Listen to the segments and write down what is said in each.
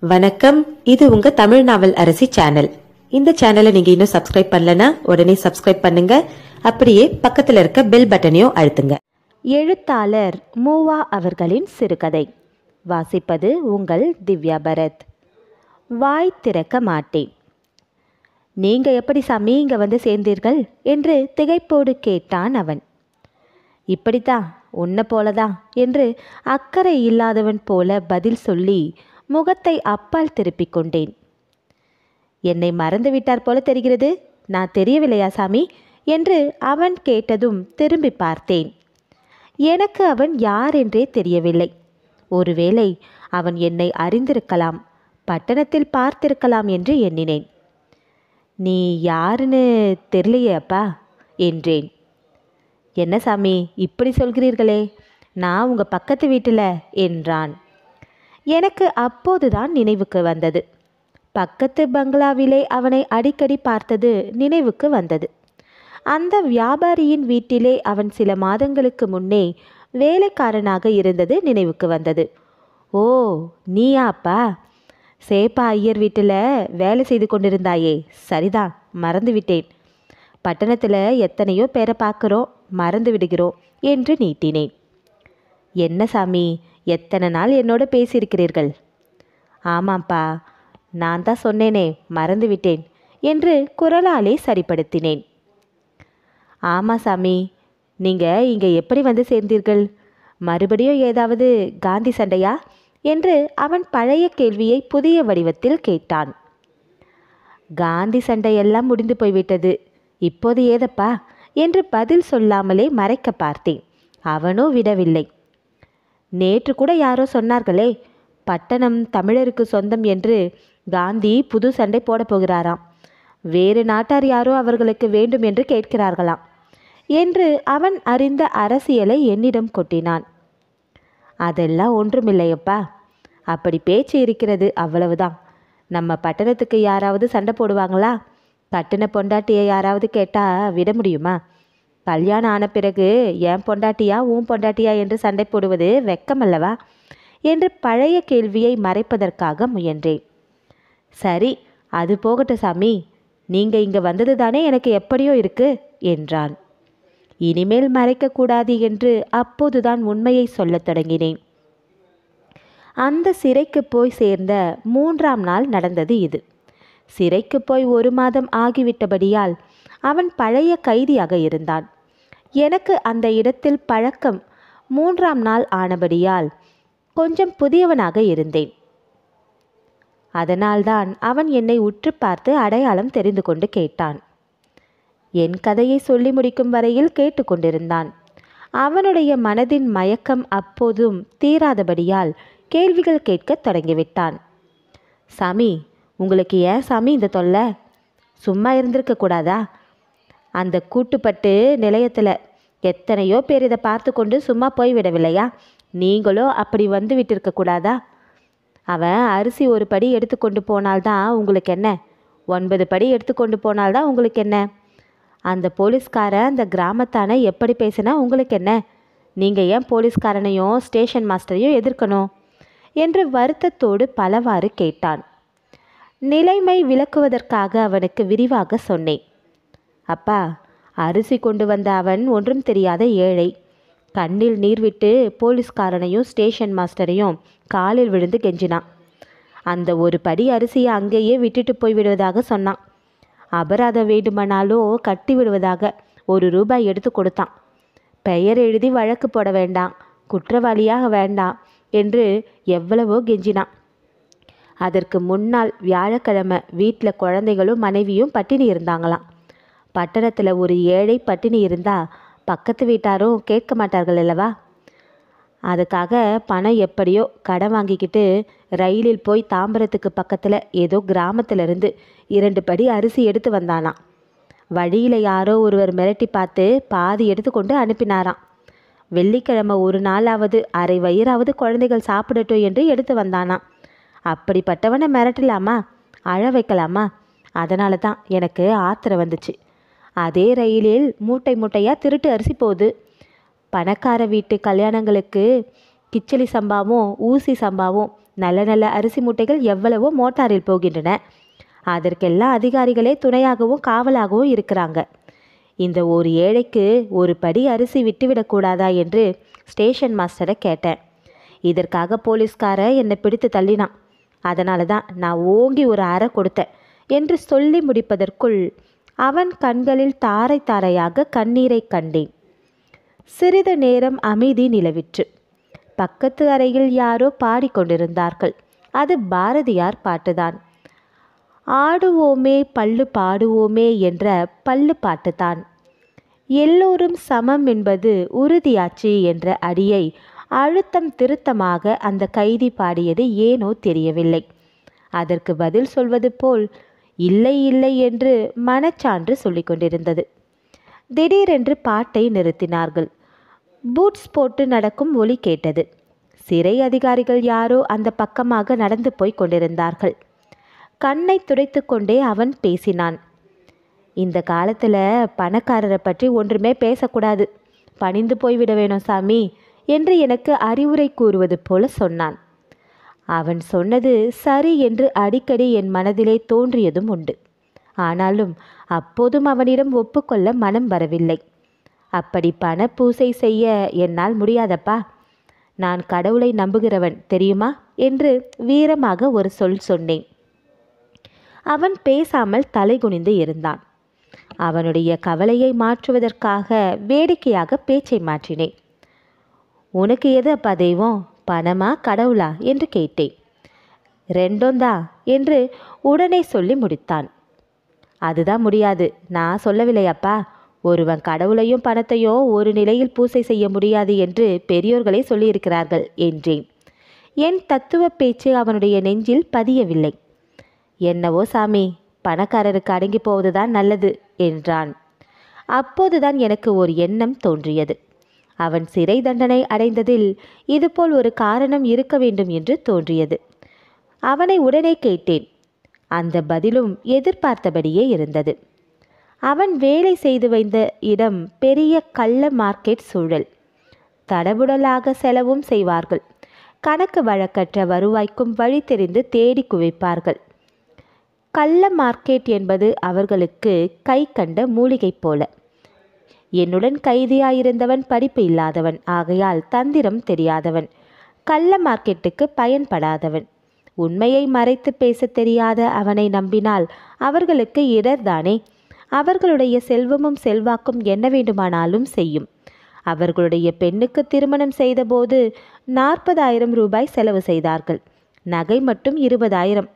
வணக்கம். இது உங்க தமிழ் நாவல் அரசி சேனல். இந்த சேனலை நீங்க இன்னும் சப்ஸ்கிரைப் பண்ணலனா உடனே சப்ஸ்கிரைப் பண்ணுங்க. அப்படியே பக்கத்துல இருக்க பெல் பட்டனையும் அழுத்துங்க. எழுத்தாளர் மூவா அவர்களின் சிறுகதை. வாசிப்பது உங்கள் திவ்யா பரத். வாய் திறக்க மாட்டேன். நீங்க எப்படி சாமி இங்க வந்து சேர்ந்தீர்கள் என்று திகைப்போடு கேட்டான் அவன். இப்படித்தான், உன்னை போலதான் என்று அக்கறை இல்லாதவன் போல பதில் சொல்லி முகத்தை அப்பால் திருப்பிக் கொண்டேன். என்னை மறந்து விட்டார் போல தெரிகிறது. நான் தெரியவில்லையா சாமி என்று அவன் கேட்டதும் திரும்பி பார்த்தேன். எனக்கு அவன் யார் என்றே தெரியவில்லை. ஒருவேளை அவன் என்னை அறிந்திருக்கலாம், பட்டணத்தில் பார்த்திருக்கலாம் என்று எண்ணினேன். நீ யாருன்னு தெரியலையே அப்பா என்றேன். என்ன சாமி இப்படி சொல்கிறீர்களே, நான் உங்கள் பக்கத்து வீட்டில் என்றான். எனக்கு அப்போதுதான் நினைவுக்கு வந்தது. பக்கத்து பங்களாவிலே அவனை அடிக்கடி பார்த்தது நினைவுக்கு வந்தது. அந்த வியாபாரியின் வீட்டிலே அவன் சில மாதங்களுக்கு முன்னே வேலைக்காரனாக இருந்தது நினைவுக்கு வந்தது. ஓ, நீயா அப்பா? சேப்பா ஐயர் வீட்டில் வேலை செய்து கொண்டிருந்தாயே, சரிதான், மறந்துவிட்டேன். பட்டணத்தில் எத்தனையோ பேரை பார்க்குறோம், மறந்து விடுகிறோம் என்று நீட்டினேன். என்ன சாமி, எத்தனை நாள் என்னோட பேசியிருக்கிறீர்கள்? ஆமாப்பா, நான் தான் சொன்னேனே, மறந்து விட்டேன் என்று குரலாலே சரிப்படுத்தினேன். ஆமாம் சாமி, நீங்கள் இங்கே எப்படி வந்து சேர்ந்தீர்கள்? மறுபடியும் ஏதாவது காந்தி சண்டையா என்று அவன் பழைய கேள்வியை புதிய வடிவத்தில் கேட்டான். காந்தி சண்டையெல்லாம் முடிந்து போய்விட்டது, இப்போது ஏதப்பா என்று பதில் சொல்லாமலே மறைக்க பார்த்தேன். அவனோ விடவில்லை. நேற்று கூட யாரோ சொன்னார்களே, பட்டணம் தமிழருக்கு சொந்தம் என்று காந்தி புது சண்டை போட போகிறாராம். வேறு நாட்டார் யாரோ அவர்களுக்கு வேண்டும் என்று கேட்கிறார்களாம் என்று அவன் அறிந்த அரசியலை என்னிடம் கொட்டினான். அதெல்லாம் ஒன்றுமில்லையப்பா, அப்படி பேச்சு இருக்கிறது, அவ்வளவுதான். நம்ம பட்டணத்துக்கு யாராவது சண்டை போடுவாங்களா? கட்டின பொண்டாட்டியை யாராவது கேட்டால் விட முடியுமா? கல்யாணம் ஆன பிறகு என் பொண்டாட்டியா உன் பொண்டாட்டியா என்று சண்டை போடுவது வெக்கமல்லவா என்று பழைய கேள்வியை மறைப்பதற்காக முயன்றேன். சரி, அது போகட்டும் சாமி, நீங்கள் இங்கே வந்தது தானே எனக்கு எப்படியோ இருக்கு என்றான். இனிமேல் மறைக்கக்கூடாது என்று அப்போதுதான் உண்மையை சொல்லத் தொடங்கினேன். அந்த சிறைக்கு போய் சேர்ந்த 3ஆம் நாள் நடந்தது இது. சிறைக்கு போய் 1 மாதம் ஆகிவிட்டபடியால் அவன் பழைய கைதியாக இருந்தான். எனக்கு அந்த இடத்தில் பழக்கம் 3ஆம் நாள் ஆனபடியால் கொஞ்சம் புதியவனாக இருந்தேன். அதனால்தான் அவன் என்னை உற்று பார்த்து அடையாளம் தெரிந்து கொண்டு கேட்டான். என் கதையை சொல்லி முடிக்கும் வரையில் கேட்டுக்கொண்டிருந்தான். அவனுடைய மனதின் மயக்கம் அப்போதும் தீராதபடியால் கேள்விகள் கேட்க தொடங்கிவிட்டான். சாமி, உங்களுக்கு ஏன் சாமி இந்த தொல்லை? சும்மா இருந்திருக்க கூடாதா? அந்த கூட்டுப்பட்டு நிலையத்தில் எத்தனையோ பேர் இதை பார்த்து கொண்டு சும்மா போய்விடவில்லையா? நீங்களும் அப்படி வந்து விட்டிருக்க கூடாதா? அவன் அரிசி 1 படி எடுத்துக்கொண்டு போனால்தான் உங்களுக்கு என்ன? 9 படி எடுத்துக்கொண்டு போனால்தான் உங்களுக்கு என்ன? அந்த போலீஸ்காரன் அந்த கிராமத்தானை எப்படி பேசினா உங்களுக்கு என்ன? நீங்கள் ஏன் போலீஸ்காரனையும் ஸ்டேஷன் மாஸ்டரையும் எதிர்க்கணும் என்று வருத்தத்தோடு பலவாறு கேட்டான். நிலைமை விளக்குவதற்காக அவனுக்கு விரிவாக சொன்னேன். அப்பா, அரிசி கொண்டு வந்த அவன் ஒன்றும் தெரியாத ஏழை. கண்ணில் நீர் விட்டு போலீஸ்காரனையும் ஸ்டேஷன் மாஸ்டரையும் காலில் விழுந்து கெஞ்சினான். அந்த 1 படி அரிசியை அங்கேயே விட்டுட்டு போய் விடுவதாக சொன்னான். அபராதம் வேண்டுமானாலும் கட்டி விடுவதாக ₹1 எடுத்து கொடுத்தான். பெயர் எழுதி வழக்கு போட வேண்டாம், குற்றவாளியாக வேண்டாம் என்று எவ்வளவோ கெஞ்சினான். அதற்கு முன்னால் வியாழக்கிழமை வீட்டில் குழந்தைகளும் மனைவியும் பட்டினி இருந்தாங்களாம். பட்டணத்தில் ஒரு ஏழை பட்டினி இருந்தால் பக்கத்து வீட்டாரும் கேட்க மாட்டார்கள் அல்லவா? அதுக்காக பணம் எப்படியோ கடன் வாங்கிக்கிட்டு ரயிலில் போய் தாம்பரத்துக்கு பக்கத்தில் ஏதோ கிராமத்திலிருந்து 2 படி அரிசி எடுத்து வந்தானாம். வழியில் யாரோ ஒருவர் மிரட்டி பார்த்து பாதி எடுத்து கொண்டு அனுப்பினாராம். வெள்ளிக்கிழமை 1 நாளாவது அரை வயிறாவது குழந்தைகள் சாப்பிடட்டும் என்று எடுத்து வந்தானாம். அப்படிப்பட்டவனை மிரட்டலாமா, அழ வைக்கலாமா? அதனால தான் எனக்கு ஆத்திரம் வந்துச்சு. அதே ரயிலில் மூட்டை மூட்டையாக திருட்டு அரிசி போகுது. பணக்கார வீட்டு கல்யாணங்களுக்கு கிச்சலி சம்பாவும் ஊசி சம்பாவும் நல்ல நல்ல அரிசி மூட்டைகள் எவ்வளவோ மோட்டாரில் போகின்றன. அதற்கெல்லாம் அதிகாரிகளே துணையாகவும் காவலாகவும் இருக்கிறாங்க. இந்த ஒரு ஏழைக்கு ஒரு படி அரிசி விட்டுவிடக்கூடாதா என்று ஸ்டேஷன் மாஸ்டரை கேட்டேன். இதற்காக போலீஸ்கார என்னை பிடித்து தள்ளினான். அதனால தான் நான் ஓங்கி ஒரு அறை கொடுத்தேன் என்று சொல்லி முடிப்பதற்குள் அவன் கண்களில் தாரை தாரையாக கண்ணீரை கண்டேன். சிறிது நேரம் அமைதி நிலவிற்று. பக்கத்து அறையில் யாரோ பாடிக்கொண்டிருந்தார்கள். அது பாரதியார் பாட்டுதான். ஆடுவோமே பள்ளு பாடுவோமே என்ற பள்ளு பாட்டுதான். எல்லோரும் சமம் என்பது உறுதியாச்சு என்ற அடியை அழுத்தம் திருத்தமாக அந்த கைதி பாடியது ஏனோ தெரியவில்லை. அதற்கு பதில் சொல்வது போல் இல்லை இல்லை என்று மனச்சான்று சொல்லிக் கொண்டிருந்தது. திடீரென்று பாட்டை நிறுத்தினார்கள். பூட்ஸ் போட்டு நடக்கும் ஒலி கேட்டது. சிறை அதிகாரிகள் யாரோ அந்த பக்கமாக நடந்து போய் கொண்டிருந்தார்கள். கண்ணை துடைத்து கொண்டே அவன் பேசினான். இந்த காலத்தில் பணக்காரரை பற்றி ஒன்றுமே பேசக்கூடாது, பணிந்து போய்விட வேணும் சாமி என்று எனக்கு அறிவுரை கூறுவது போல சொன்னான். அவன் சொன்னது சரி என்று அடிக்கடி என் மனதிலே தோன்றியதும் உண்டு. ஆனாலும் அப்போதும் அவனிடம் ஒப்புக்கொள்ள மனம் வரவில்லை. அப்படி பண பூசை செய்ய என்னால் முடியாதப்பா. நான் கடவுளை நம்புகிறவன் தெரியுமா என்று வீரமாக ஒரு சொல் சொன்னேன். அவன் பேசாமல் தலை குனிந்து இருந்தான். அவனுடைய கவலையை மாற்றுவதற்காக வேடிக்கையாக பேச்சை மாற்றினேன். உனக்கு எது அப்பா தெய்வம், பணமா கடவுளா என்று கேட்டேன். ரெண்டோந்தா என்று உடனே சொல்லி முடித்தான். அதுதான் முடியாது, நான் சொல்லவில்லை அப்பா. ஒருவன் கடவுளையும் பணத்தையும் ஒரு நிலையில் பூசை செய்ய முடியாது என்று பெரியோர்களே சொல்லியிருக்கிறார்கள் என்றேன். என் தத்துவ பேச்சு அவனுடைய நெஞ்சில் பதியவில்லை. என்னவோ சாமி, பணக்காரருக்கு அடங்கி போவதுதான் நல்லது என்றான். அப்போதுதான் எனக்கு ஒரு எண்ணம் தோன்றியது. அவன் சிறை தண்டனை அடைந்ததில் இதுபோல் ஒரு காரணம் இருக்க வேண்டும் என்று தோன்றியது. அவனை உடனே கேட்டேன். அந்த பதிலும் எதிர்பார்த்தபடியே இருந்தது. அவன் வேலை செய்து வைத்த இடம் பெரிய கள்ள மார்க்கெட் சூழல். தடபுடலாக செலவும் செய்வார்கள். கணக்கு வழக்கற்ற வருவாய்க்கும் வழி தெரிந்து தேடி குவிப்பார்கள். கள்ள மார்க்கெட் என்பது அவர்களுக்கு கை கண்ட மூலிகை போல. என்னுடன் கைதியாயிருந்தவன் படிப்பு இல்லாதவன், ஆகையால் தந்திரம் தெரியாதவன், கள்ள மார்க்கெட்டுக்கு பயன்படாதவன். உண்மையை மறைத்து பேச தெரியாத அவனை நம்பினால் அவர்களுக்கு இடர்தானே. அவர்களுடைய செல்வமும் செல்வாக்கும் என்ன வேண்டுமானாலும் செய்யும். அவர்களுடைய பெண்ணுக்கு திருமணம் செய்தபோது 40,000 ரூபாய் செலவு செய்தார்கள். நகை மட்டும் 20,000.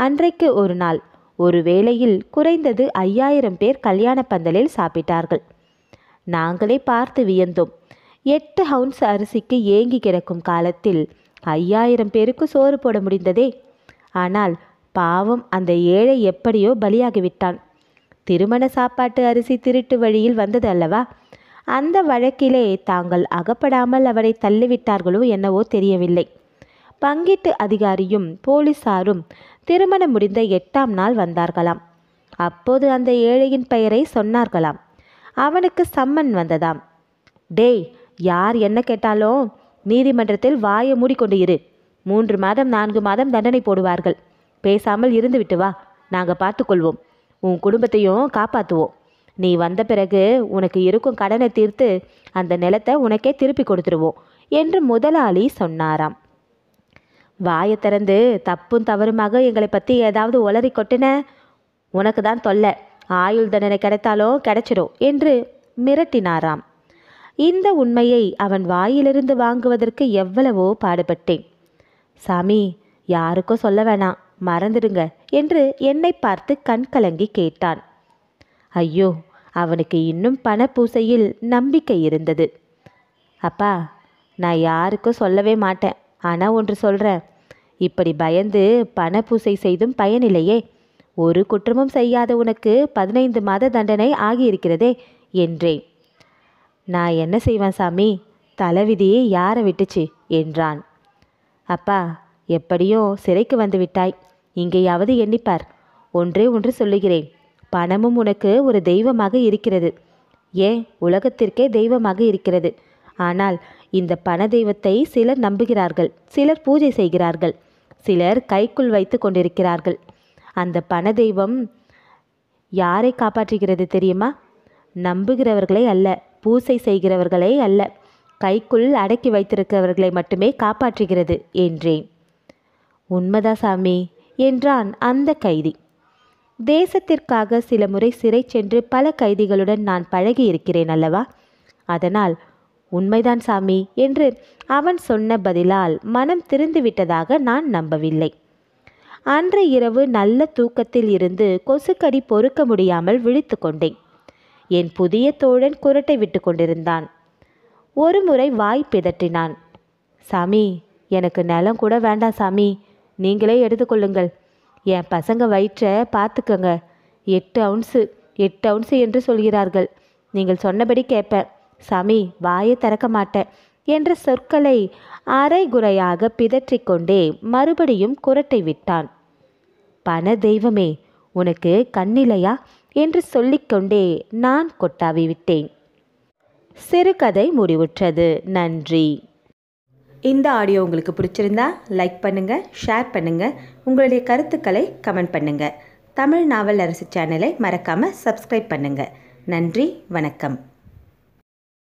அன்றைக்கு ஒரு நாள் ஒரு வேளையில் குறைந்தது 5,000 பேர் கல்யாண பந்தலில் சாப்பிட்டார்கள். நாங்களே பார்த்து வியந்தோம். 8 அவுன்ஸ் அரிசிக்கு ஏங்கி கிடக்கும் காலத்தில் 5,000 பேருக்கு சோறு போட முடிந்ததே. ஆனால் பாவம் அந்த ஏழை எப்படியோ பலியாகிவிட்டான். திருமண சாப்பாட்டு அரிசி திருட்டு வழியில் வந்தது அல்லவா? அந்த வழக்கிலே தாங்கள் அகப்படாமல் அவனை தள்ளிவிட்டார்களோ என்னவோ தெரியவில்லை. பங்கீட்டு அதிகாரியும் போலீசாரும் திருமணம் முடிந்த 8ஆம் நாள் வந்தார்களாம். அப்போது அந்த ஏழையின் பெயரை சொன்னார்களாம். அவனுக்கு சம்மன் வந்ததாம். டேய், யார் என்ன கேட்டாலும் நீதிமன்றத்தில் வாயை மூடிக்கொண்டு இரு. 3 மாதம் 4 மாதம் தண்டனை போடுவார்கள். பேசாமல் இருந்து விட்டு வா, நாங்கள் பார்த்துக்கொள்வோம். உன் குடும்பத்தையும் காப்பாற்றுவோம். நீ வந்த பிறகு உனக்கு இருக்கும் கடனை தீர்த்து அந்த நிலத்தை உனக்கே திருப்பி கொடுத்துருவோம் என்று முதலாளி சொன்னாராம். வாயை திறந்து தப்பும் தவறுமாக எங்களை பற்றி ஏதாவது உளறி கொட்டின, உனக்கு தான் தொல்லை. ஆயுள் தண்டனை கிடைத்தாலும் கிடைச்சிடும் என்று மிரட்டினாராம். இந்த உண்மையை அவன் வாயிலிருந்து வாங்குவதற்கு எவ்வளவோ பாடுபட்டேன். சாமி, யாருக்கும் சொல்ல வேணாம், மறந்துடுங்க என்று என்னை பார்த்து கண் கலங்கி கேட்டான். ஐயோ, அவனுக்கு இன்னும் பண பூசையில் நம்பிக்கை இருந்தது. அப்பா, நான் யாருக்கும் சொல்லவே மாட்டேன். ஆனால் ஒன்று சொல்கிறேன். இப்படி பயந்து பண பூசை செய்தும் பயனில்லையே. ஒரு குற்றமும் செய்யாத உனக்கு 15 மாத தண்டனை ஆகியிருக்கிறதே என்றேன். நான் என்ன செய்வேன் சாமி, தலைவிதியே யாரை விட்டுச்சு என்றான். அப்பா, எப்படியோ சிறைக்கு வந்து விட்டாய். இங்கேயாவது எண்ணிப்பார். ஒன்றே ஒன்று சொல்லுகிறேன். பணமும் உனக்கு ஒரு தெய்வமாக இருக்கிறது. ஏன், உலகத்திற்கே தெய்வமாக இருக்கிறது. ஆனால் இந்த பண தெய்வத்தை சிலர் நம்புகிறார்கள், சிலர் பூஜை செய்கிறார்கள், சிலர் கைக்குள் வைத்து கொண்டிருக்கிறார்கள். அந்த பண தெய்வம் யாரை காப்பாற்றுகிறது தெரியுமா? நம்புகிறவர்களை அல்ல, பூசை செய்கிறவர்களை அல்ல, கைக்குள் அடக்கி வைத்திருக்கிறவர்களை மட்டுமே காப்பாற்றுகிறது என்றேன். உண்மைதா சாமி என்றான் அந்த கைதி. தேசத்திற்காக சில முறை சிறை சென்று பல கைதிகளுடன் நான் பழகி இருக்கிறேன் அல்லவா? அதனால் உண்மைதான் சாமி என்று அவன் சொன்ன பதிலால் மனம் திருந்துவிட்டதாக நான் நம்பவில்லை. அன்று இரவு நல்ல தூக்கத்தில் இருந்து கொசுக்கடி பொறுக்க முடியாமல் விழித்து கொண்டேன். என் புதிய தோழன் குரட்டை விட்டு கொண்டிருந்தான். ஒரு முறை வாய் பிதற்றினான். சாமி, எனக்கு நிலம் கூட வேண்டாம் சாமி, நீங்களே எடுத்துக்கொள்ளுங்கள். என் பசங்க வயிற்றை பார்த்துக்கங்க. 8 அவுன்ஸு என்று சொல்கிறார்கள். நீங்கள் சொன்னபடி கேட்பேன் சாமி, வாயை திறக்க மாட்டேன் என்ற சொற்களை அரைகுறையாக பிதற்றிக்கொண்டே மறுபடியும் குரட்டை விட்டான். பண தெய்வமே, உனக்கு கண்ணிலையா என்று சொல்லிக்கொண்டே நான் கொட்டாவி விட்டேன். சிறுகதை முடிவுற்றது. நன்றி. இந்த ஆடியோ உங்களுக்கு பிடிச்சிருந்தா லைக் பண்ணுங்கள், ஷேர் பண்ணுங்கள், உங்களுடைய கருத்துக்களை கமெண்ட் பண்ணுங்கள். தமிழ் நாவல் அரசு சேனலை மறக்காமல் சப்ஸ்கிரைப் பண்ணுங்கள். நன்றி, வணக்கம்.